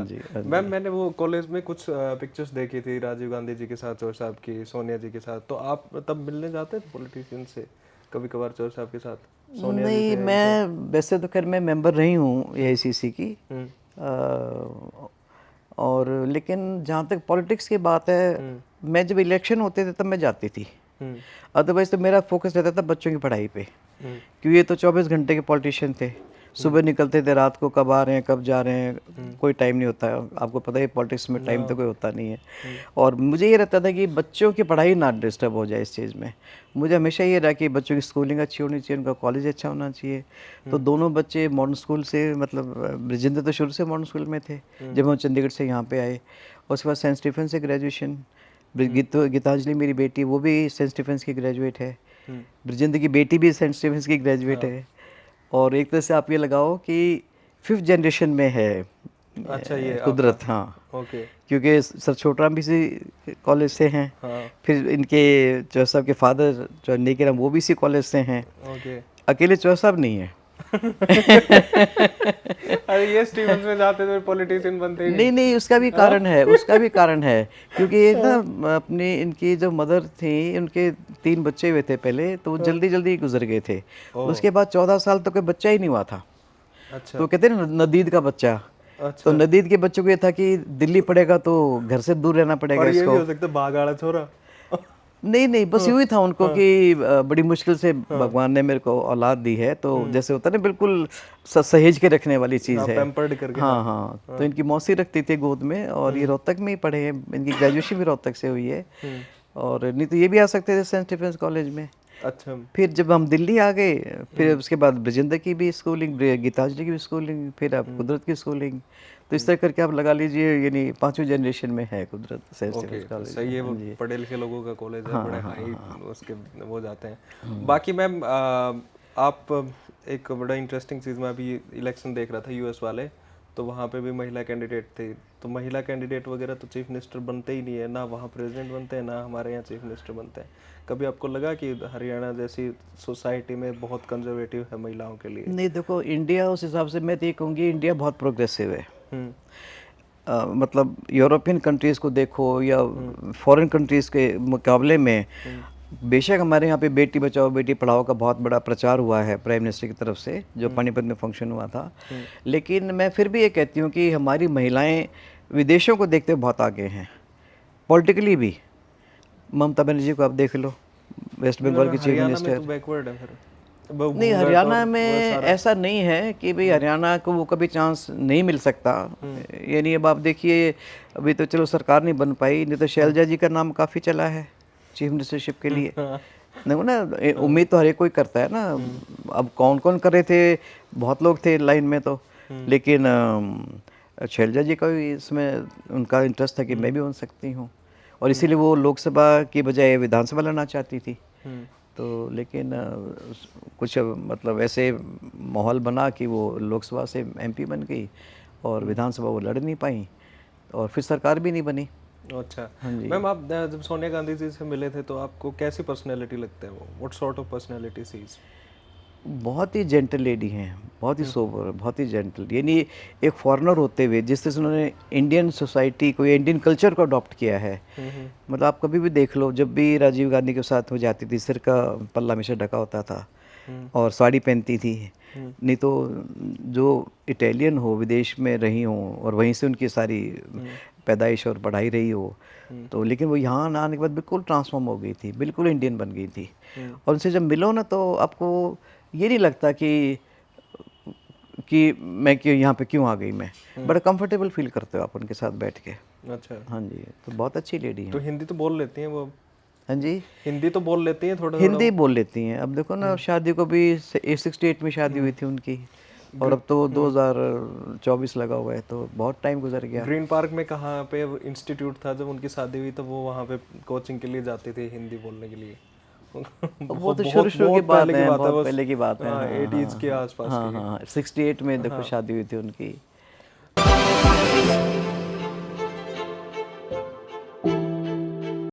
अच्छा। जी, हाँ मैम जी। मैंने वो कॉलेज में कुछ पिक्चर्स देखी थी राजीव गांधी जी के साथ, चौर साहब की, सोनिया जी के साथ, तो आप तब मिलने जाते थे पॉलिटिशियन से कभी कभार, चौर साहब के साथ, सोनिया जी नहीं, से, इनसे? मैं वैसे तो खैर मैं मेंबर रही हूँ एआईसीसी की, हम्म अ, और लेकिन जहाँ तक पॉलिटिक्स की बात है, हम्म मैं जब इलेक्शन होते थे तब मैं जाती थी। हम्म अदरवाइज़ तो मेरा फोकस रहता था बच्चों की पढ़ाई पे, हम्म क्योंकि ये तो 24 घंटे के पॉलिटिशियन थे। सुबह निकलते थे, रात को कब आ रहे हैं कब जा रहे हैं, कोई टाइम नहीं होता है। आपको पता है पॉलिटिक्स में ना। टाइम तो कोई होता नहीं है। हम्म और मुझे ये रहता था कि बच्चों की पढ़ाई ना डिस्टर्ब हो जाए इस चीज़ में। मुझे हमेशा ये रहा कि बच्चों की स्कूलिंग अच्छी होनी चाहिए, उनका कॉलेज अच्छा होना चाहिए। तो दोनों बच्चे मॉडर्न स्कूल से, मतलब ब्रजेंद्र तो शुरू से मॉडर्न स्कूल में थे जब हम चंडीगढ़ से यहाँ पे आए। और उसके बाद सेंट स्टीफन से ग्रेजुएशन। गीतांजलि मेरी बेटी, वो भी सेंट स्टीफेंस की ग्रेजुएट है। हम्म ब्रजेंद्र की बेटी भी सेंट स्टीफेंस की ग्रेजुएट हाँ। है। और एक तरह से आप ये लगाओ कि 5th जनरेशन में है अच्छा, ये आपका। कुदरत, हाँ। ओके। क्योंकि सर छोटराम भी इसी कॉलेज से हैं, हाँ। फिर इनके चौहर साहब के फादर जो नेकीराम वो भी इसी कॉलेज से हैं। ओके। अकेले चौहर साहब नहीं है। अरे ये स्टीवंस में जाते तो पॉलिटिशियन बनते ही नहीं। नहीं नहीं, उसका भी हाँ? कारण है, उसका भी कारण है। क्योंकि ये ना अपनी इनकी जो मदर थी, उनके 3 बच्चे हुए थे पहले, तो वो जल्दी जल्दी गुजर गए थे। ओ। उसके बाद 14 साल तक कोई बच्चा ही नहीं हुआ था। अच्छा तो कहते हैं ना नदीद का बच्चा। तो अच्छा। नदीद के बच्चों को ये था कि दिल्ली पड़ेगा तो घर से दूर रहना पड़ेगा और ये भी इसको। हो सकता है बागाड़ा छोरा। नहीं नहीं, बस यूँ ही था उनको हाँ कि बड़ी मुश्किल से हाँ भगवान ने मेरे को औलाद दी है, तो जैसे होता है ना बिल्कुल सहेज के रखने वाली हाँ, चीज़ है। पैम्पर्ड करके, हाँ। हाँ हाँ, तो इनकी मौसी रखती थी गोद में, और ये रोहतक में ही पढ़े हैं, इनकी ग्रेजुएशन भी रोहतक से हुई है। हम्म और नहीं तो ये भी आ सकते थे सेंट स्टीफेंस कॉलेज में। अच्छा। फिर जब हम दिल्ली आ गए, फिर उसके बाद ब्रजेंद्र की भी स्कूलिंग, गीतांजलि की भी स्कूलिंग, फिर अब कुदरत की स्कूलिंग। तो इस तरह करके आप लगा लीजिए, यानी 5वीं जनरेशन में है कुदरत सेंट ओके, स्टीफेंस तो कॉलेज सही में। है, हाँ वो जी। पढ़े लिखे लोगों का कॉलेज है, हाँ बड़े हाँ हाई हाँ। उसके वो जाते हैं। बाकी मैम, आप, एक बड़ा इंटरेस्टिंग चीज़, मैं अभी इलेक्शन देख रहा था यूएस वाले, तो वहाँ पे भी महिला कैंडिडेट थे। तो महिला कैंडिडेट वगैरह तो चीफ मिनिस्टर बनते ही नहीं है ना, वहाँ प्रेसिडेंट बनते हैं ना हमारे यहाँ चीफ मिनिस्टर बनते हैं। कभी आपको लगा कि हरियाणा जैसी सोसाइटी में बहुत कंजर्वेटिव है महिलाओं के लिए? नहीं देखो, इंडिया उस हिसाब से मैं तो ये कहूँगी, इंडिया बहुत प्रोग्रेसिव है। हम्म मतलब यूरोपियन कंट्रीज़ को देखो या फॉरेन कंट्रीज़ के मुकाबले में, हम्म बेशक हमारे यहाँ पे बेटी बचाओ बेटी पढ़ाओ का बहुत बड़ा प्रचार हुआ है प्राइम मिनिस्टर की तरफ से, जो पानीपत में फंक्शन हुआ था। हम्म लेकिन मैं फिर भी ये कहती हूँ कि हमारी महिलाएं विदेशों को देखते हुए बहुत आगे हैं, पॉलिटिकली भी। ममता बनर्जी को आप देख लो, वेस्ट बंगाल की चीफ हरियाणा में तो मिनिस्टर। बैकवर्ड है फिर, वो नहीं, घूंघट हरियाणा और में वो सारा। ऐसा नहीं है कि भाई हरियाणा को वो कभी चांस नहीं मिल सकता। यानी अब आप देखिए, अभी तो चलो सरकार नहीं बन पाई, नहीं तो शैलजा जी का नाम काफ़ी चला है चीफ मिनिस्टरशिप के लिए। हाँ देखो ना, उम्मीद तो हर एक कोई करता है ना। अब कौन कौन कर रहे थे, बहुत लोग थे लाइन में तो, लेकिन शैलजा जी का भी इसमें उनका इंटरेस्ट था कि मैं भी बन सकती हूँ, और इसीलिए वो लोकसभा की बजाय विधानसभा लड़ना चाहती थी। हम्म तो लेकिन कुछ मतलब ऐसे माहौल बना कि वो लोकसभा से एमपी बन गई, और विधानसभा वो लड़ नहीं पाई, और फिर सरकार भी नहीं बनी। अच्छा। हाँ जी। मैम, आप जब सोनिया गांधी जी से मिले थे तो आपको कैसी पर्सनैलिटी लगते हैं वो? What sort of personality she is? बहुत ही जेंटल लेडी हैं, बहुत ही सोबर, बहुत ही जेंटल। यानी एक फॉरेनर होते हुए जिस तरह से उन्होंने इंडियन सोसाइटी को, इंडियन कल्चर को अडॉप्ट किया है। मतलब आप कभी भी देख लो, जब भी राजीव गांधी के साथ वो जाती थी, सिर का पल्ला हमेशा ढका होता था, और साड़ी पहनती थी। नहीं तो जो इटालियन हो, विदेश में रही हो, और वहीं से उनकी सारी पैदाइश और पढ़ाई रही हो, तो लेकिन वो यहाँ आने के बाद बिल्कुल ट्रांसफॉर्म हो गई थी, बिल्कुल इंडियन बन गई थी। और उनसे जब मिलो ना, तो आपको ये नहीं लगता कि मैं क्यों यहाँ पे क्यों आ गई मैं। बड़ा कंफर्टेबल फील करते हो आप उनके साथ बैठ के। अच्छा। हाँ जी, तो बहुत अच्छी लेडी तो हैं। हिंदी तो बोल लेती हैं वो? हाँ जी, हिंदी तो बोल लेती हैं थोड़ा थोड़ा हिंदी वो? बोल लेती हैं। अब देखो ना, शादी को भी 68 में शादी हुई थी उनकी, और अब तो 2024 लगा हुआ है, तो बहुत टाइम गुजर गया। ग्रीन पार्क में कहाँ पे इंस्टीट्यूट था जब उनकी शादी हुई, तो वो वहाँ पे कोचिंग के लिए जाती थी हिंदी बोलने के लिए। अब वो बहुत तो शुरू बहुत शुरू की बहुत बात पहले की है, बात है बहुत वो। पहले की बात है। हाँ, हाँ 80s हाँ के हाँ आसपास हाँ की। हाँ, 68 में देखो हाँ शादी हुई थी उनकी।